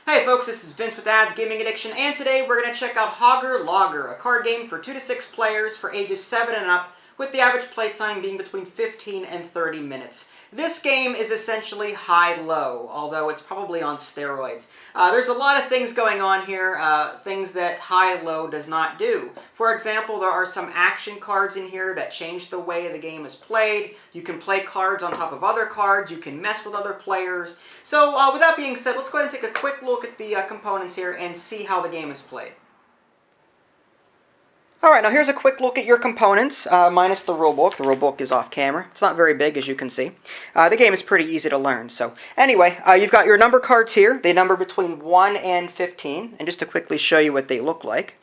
Hey folks, this is Vince with Dad's Gaming Addiction, and today we're going to check out Hogger Logger, a card game for 2 to 6 players for ages 7 and up, with the average playtime being between 15 and 30 minutes. This game is essentially high-low, although it's probably on steroids. There's a lot of things going on here, things that high-low does not do. For example, there are some action cards in here that change the way the game is played. You can play cards on top of other cards, you can mess with other players. So with that being said, let's go ahead and take a quick look at the components here and see how the game is played. Alright, now here's a quick look at your components, minus the rulebook. The rulebook is off camera. It's not very big, as you can see. The game is pretty easy to learn. So anyway, you've got your number cards here. They number between 1 and 15. And just to quickly show you what they look like.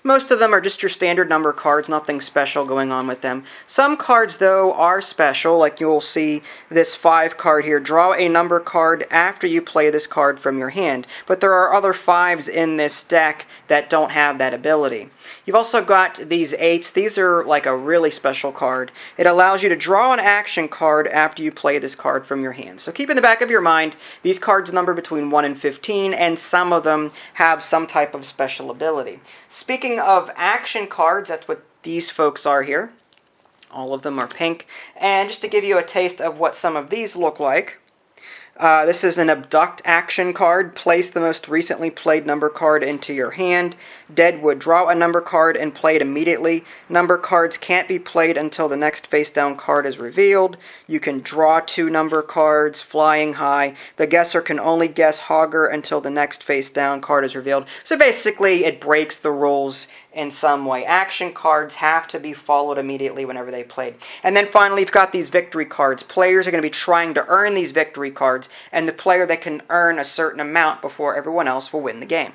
Most of them are just your standard number cards, nothing special going on with them. Some cards, though, are special, like you'll see this 5 card here. Draw a number card after you play this card from your hand. But there are other 5s in this deck that don't have that ability. You've also got these 8s. These are like a really special card. It allows you to draw an action card after you play this card from your hand. So keep in the back of your mind, these cards number between 1 and 15, and some of them have some type of special ability. Speaking of action cards, that's what these folks are here. All of them are pink. And just to give you a taste of what some of these look like, this is an abduct action card. Place the most recently played number card into your hand. Deadwood, draw a number card and play it immediately. Number cards can't be played until the next face down card is revealed. You can draw 2 number cards. Flying high. The guesser can only guess Hogger until the next face down card is revealed. So basically it breaks the rules in some way. Action cards have to be followed immediately whenever they played. And then finally, you've got these victory cards. Players are going to be trying to earn these victory cards, and the player that can earn a certain amount before everyone else will win the game.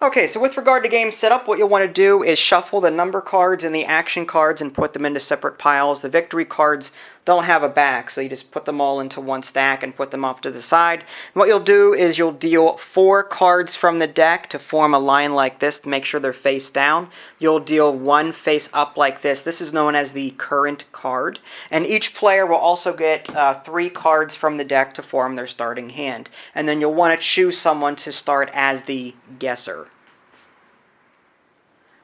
Okay, so with regard to game setup, what you'll want to do is shuffle the number cards and the action cards and put them into separate piles. The victory cards don't have a back, so you just put them all into one stack and put them off to the side. And what you'll do is you'll deal 4 cards from the deck to form a line like this to make sure they're face down. You'll deal 1 face up like this. This is known as the current card. And each player will also get 3 cards from the deck to form their starting hand. And then you'll want to choose someone to start as the guesser.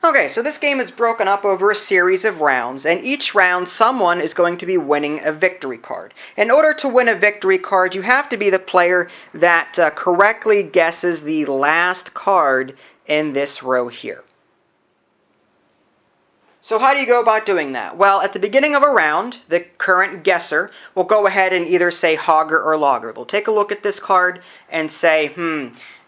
Okay, so this game is broken up over a series of rounds, and each round someone is going to be winning a victory card. In order to win a victory card, you have to be the player that correctly guesses the last card in this row here. So how do you go about doing that? Well, at the beginning of a round, the current guesser will go ahead and either say Hogger or Logger. They'll take a look at this card and say,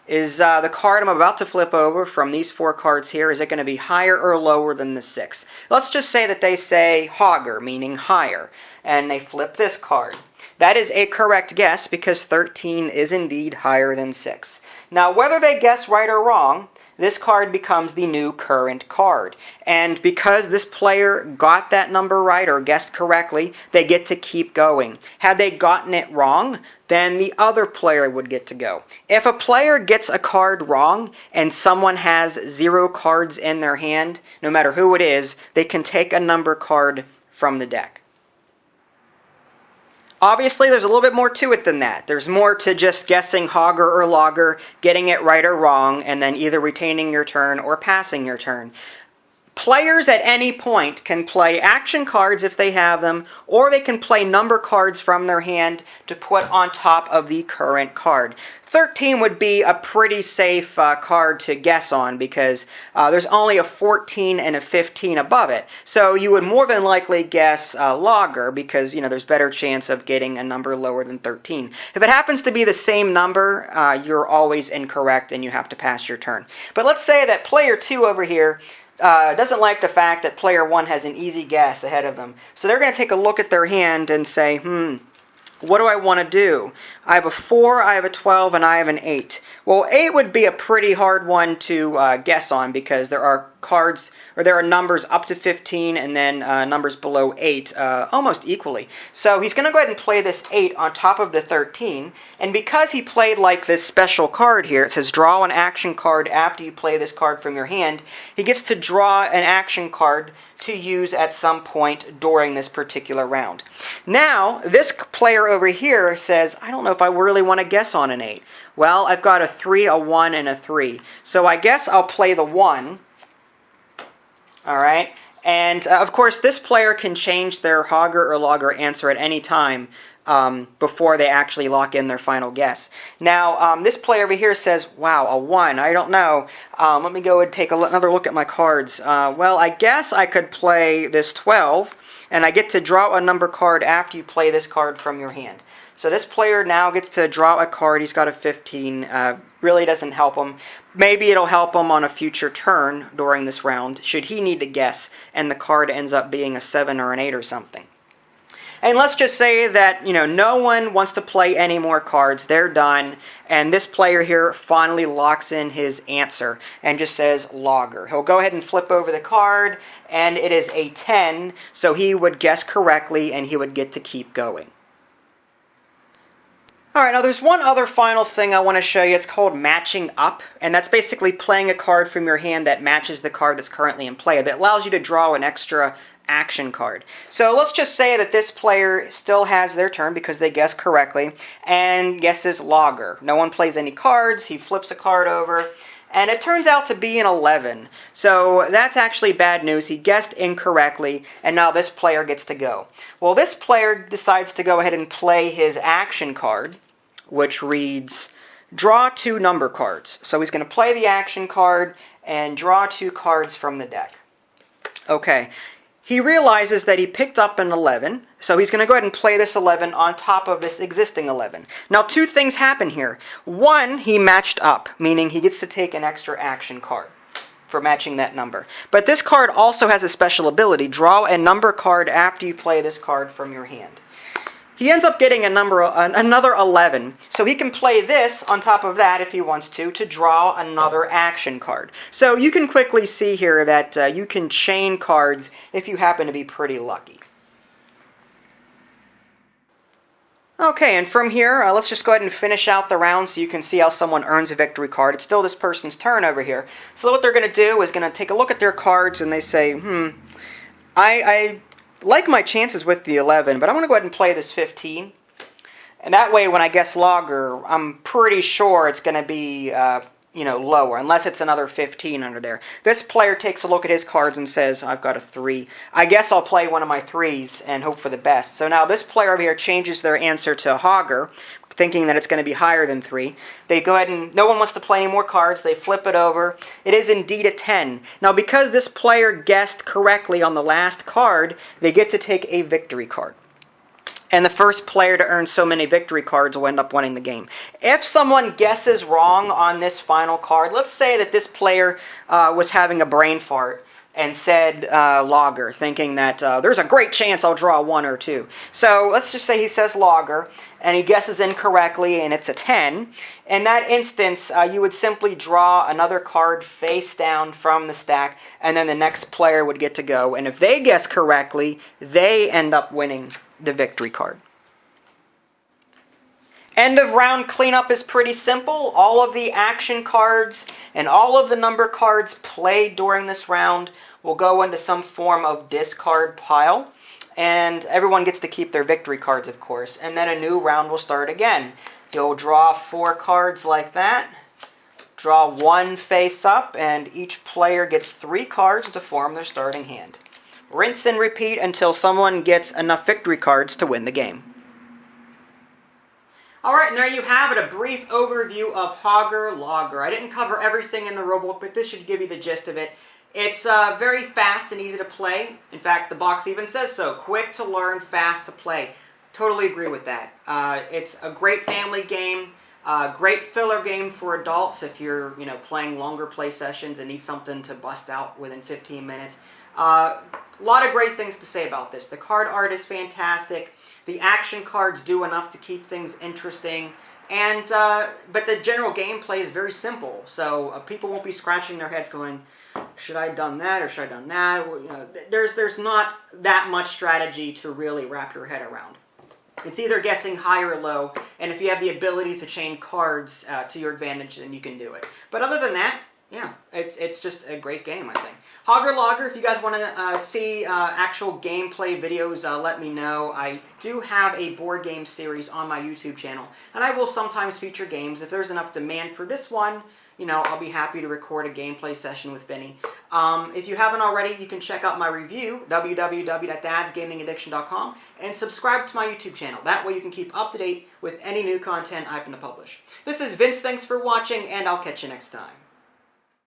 is the card I'm about to flip over from these 4 cards here, is it going to be higher or lower than the 6? Let's just say that they say Hogger, meaning higher, and they flip this card. That is a correct guess because 13 is indeed higher than 6. Now, whether they guess right or wrong, this card becomes the new current card. And because this player got that number right or guessed correctly, they get to keep going. Had they gotten it wrong, then the other player would get to go. If a player gets a card wrong and someone has 0 cards in their hand, no matter who it is, they can take a number card from the deck. Obviously, there's a little bit more to it than that. There's more to just guessing Hogger or Logger, getting it right or wrong, and then either retaining your turn or passing your turn. Players at any point can play action cards if they have them, or they can play number cards from their hand to put on top of the current card. 13 would be a pretty safe card to guess on because there's only a 14 and a 15 above it. So you would more than likely guess Logger because, there's better chance of getting a number lower than 13. If it happens to be the same number, you're always incorrect and you have to pass your turn. But let's say that player 2 over here doesn't like the fact that player 1 has an easy guess ahead of them. So they're going to take a look at their hand and say, what do I want to do? I have a 4, I have a 12, and I have an 8. Well, 8 would be a pretty hard one to guess on because there are cards, or there are numbers up to 15 and then numbers below 8 almost equally. So he's going to go ahead and play this 8 on top of the 13, and because he played like this special card here, it says draw an action card after you play this card from your hand, he gets to draw an action card to use at some point during this particular round. Now, this player over here says, I don't know if I really want to guess on an 8. Well, I've got a 3, a 1, and a 3. So I guess I'll play the 1. Alright? And, of course, this player can change their Hogger or Logger answer at any time before they actually lock in their final guess. Now, this player over here says, wow, a 1. I don't know. Let me go and take another look at my cards. Well, I guess I could play this 12, and I get to draw a number card after you play this card from your hand. So this player now gets to draw a card. He's got a 15. Really doesn't help him. Maybe it'll help him on a future turn during this round, should he need to guess, and the card ends up being a 7 or an 8 or something. And let's just say that, no one wants to play any more cards. They're done. And this player here finally locks in his answer and just says Logger. He'll go ahead and flip over the card, and it is a 10. So he would guess correctly, and he would get to keep going. Alright, now there's one other final thing I want to show you. It's called matching up, and that's basically playing a card from your hand that matches the card that's currently in play. That allows you to draw an extra action card. So let's just say that this player still has their turn because they guessed correctly, and guesses Logger. No one plays any cards, he flips a card over, and it turns out to be an 11. So that's actually bad news. He guessed incorrectly, and now this player gets to go. Well, this player decides to go ahead and play his action card, which reads, draw 2 number cards. So he's going to play the action card and draw 2 cards from the deck. Okay. He realizes that he picked up an 11, so he's going to go ahead and play this 11 on top of this existing 11. Now, 2 things happen here. One, he matched up, meaning he gets to take an extra action card for matching that number. But this card also has a special ability. Draw a number card after you play this card from your hand. He ends up getting another 11, so he can play this on top of that if he wants to draw another action card. So you can quickly see here that you can chain cards if you happen to be pretty lucky. Okay, and from here, let's just go ahead and finish out the round so you can see how someone earns a victory card. It's still this person's turn over here. So what they're going to do is going to take a look at their cards and they say, I like my chances with the 11, but I'm going to go ahead and play this 15. And that way, when I guess Logger, I'm pretty sure it's going to be, lower, unless it's another 15 under there. This player takes a look at his cards and says, I've got a 3. I guess I'll play one of my 3s and hope for the best. So now this player over here changes their answer to Hogger, thinking that it's going to be higher than 3. They go ahead and, no one wants to play any more cards, they flip it over. It is indeed a 10. Now because this player guessed correctly on the last card, they get to take a victory card. And the first player to earn so many victory cards will end up winning the game. If someone guesses wrong on this final card, let's say that this player was having a brain fart and said Logger, thinking that there's a great chance I'll draw 1 or 2. So let's just say he says Logger, and he guesses incorrectly, and it's a 10. In that instance, you would simply draw another card face down from the stack, and then the next player would get to go. And if they guess correctly, they end up winning the victory card. End of round cleanup is pretty simple. All of the action cards and all of the number cards played during this round will go into some form of discard pile. And everyone gets to keep their victory cards, of course. And then a new round will start again. You'll draw 4 cards like that. Draw 1 face up, and each player gets 3 cards to form their starting hand. Rinse and repeat until someone gets enough victory cards to win the game. Alright, and there you have it, a brief overview of Hogger Logger. I didn't cover everything in the rulebook, but this should give you the gist of it. It's very fast and easy to play. In fact, the box even says so. Quick to learn, fast to play. Totally agree with that. It's a great family game, great filler game for adults if you're playing longer play sessions and need something to bust out within 15 minutes. A lot of great things to say about this. The card art is fantastic. The action cards do enough to keep things interesting. And but the general gameplay is very simple, so people won't be scratching their heads going, should I have done that or should I have done that? You know, there's not that much strategy to really wrap your head around. It's either guessing high or low, and if you have the ability to chain cards to your advantage, then you can do it. But other than that, yeah, it's just a great game, I think. Hogger Logger, if you guys want to see actual gameplay videos, let me know. I do have a board game series on my YouTube channel, and I will sometimes feature games. If there's enough demand for this one, you know, I'll be happy to record a gameplay session with Vinny. If you haven't already, you can check out my review, www.dadsgamingaddiction.com, and subscribe to my YouTube channel. That way you can keep up to date with any new content I happen to publish. This is Vince, thanks for watching, and I'll catch you next time.